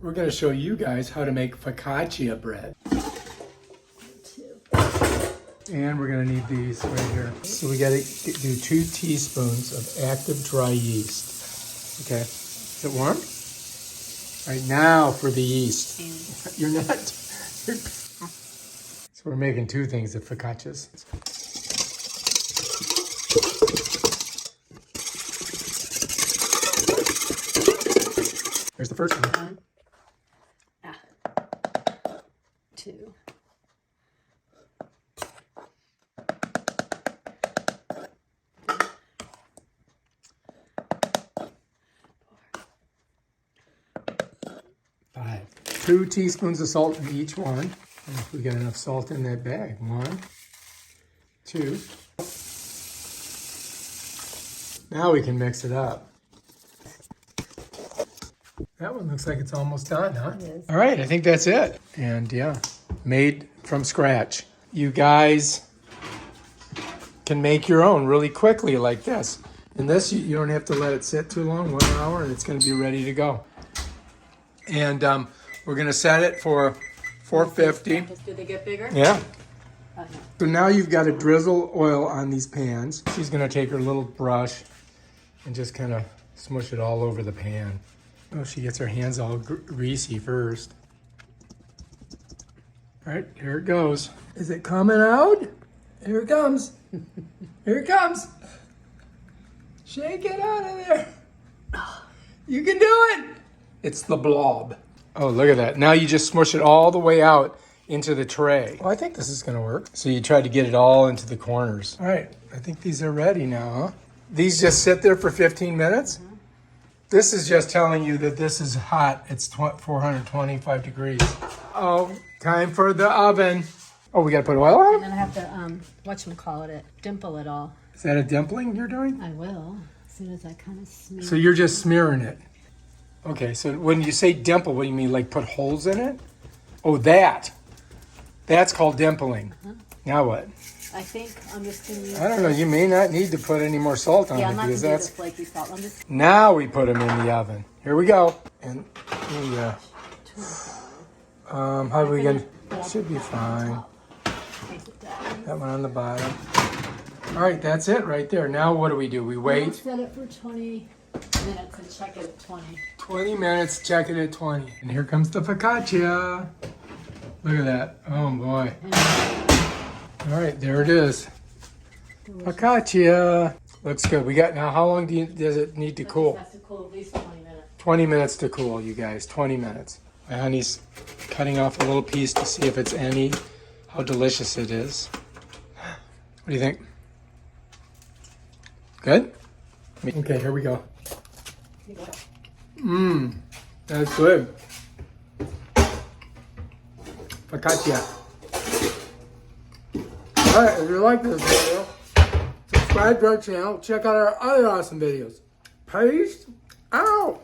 we're going to show you guys how to make focaccia bread. And we're going to need these right here. So we got to do 2 teaspoons of active dry yeast. Okay. Is it warm? All right, now for the yeast. You're not. So we're making 2 things of focaccias. Here's the first one. 2. Five. 2 teaspoons of salt in each one. And if we got enough salt in that bag. 1, 2. Now we can mix it up. That one looks like it's almost done, huh? It is. All right, I think that's it. And yeah, made from scratch. You guys can make your own really quickly like this. And this, you don't have to let it sit too long, 1 hour, and it's going to be ready to go. And we're going to set it for 450. Do they get bigger? Yeah. No. So now you've got to drizzle oil on these pans. She's going to take her little brush and just kind of smush it all over the pan. Oh, she gets her hands all greasy first. All right, here it goes. Is it coming out? Here it comes. Here it comes. Shake it out of there. You can do it. It's the blob. Oh, look at that. Now you just smush it all the way out into the tray. Oh, I think this is going to work. So you try to get it all into the corners. All right, I think these are ready now, huh? These just sit there for 15 minutes? Mm-hmm. This is just telling you that this is hot. It's 425 degrees. Oh, time for the oven. Oh, we got to put oil on And it? then I have to, whatchamacallit, dimple it all. Is that a dimpling you're doing? I will, as soon as I kind of smear. So you're just smearing it. Okay, so when you say dimple, what do you mean, like put holes in it? Oh, that. That's called dimpling. Now what? I think I'm just going to use... I don't know. You may not need to put any more salt on Yeah, it I'm not going because to do the that's... flaky salt. I'm just... Now we put them in the oven. Here we go. And how are we going to... Should be fine. That one on the bottom. All right, that's it right there. Now what do? We wait. Set it for 20 minutes and check it at 20. 20 minutes, check it at 20. And here comes the focaccia. Look at that. Oh, boy. All right, there it is. Focaccia. Looks good. We got, now how long does it need to cool? It has to cool at least 20 minutes. 20 minutes to cool, you guys. 20 minutes. My honey's cutting off a little piece to see if it's how delicious it is. What do you think? Good? Okay, here we go. Mmm, that's good. Focaccia. Alright, if you like this video, subscribe to our channel. Check out our other awesome videos. Peace out.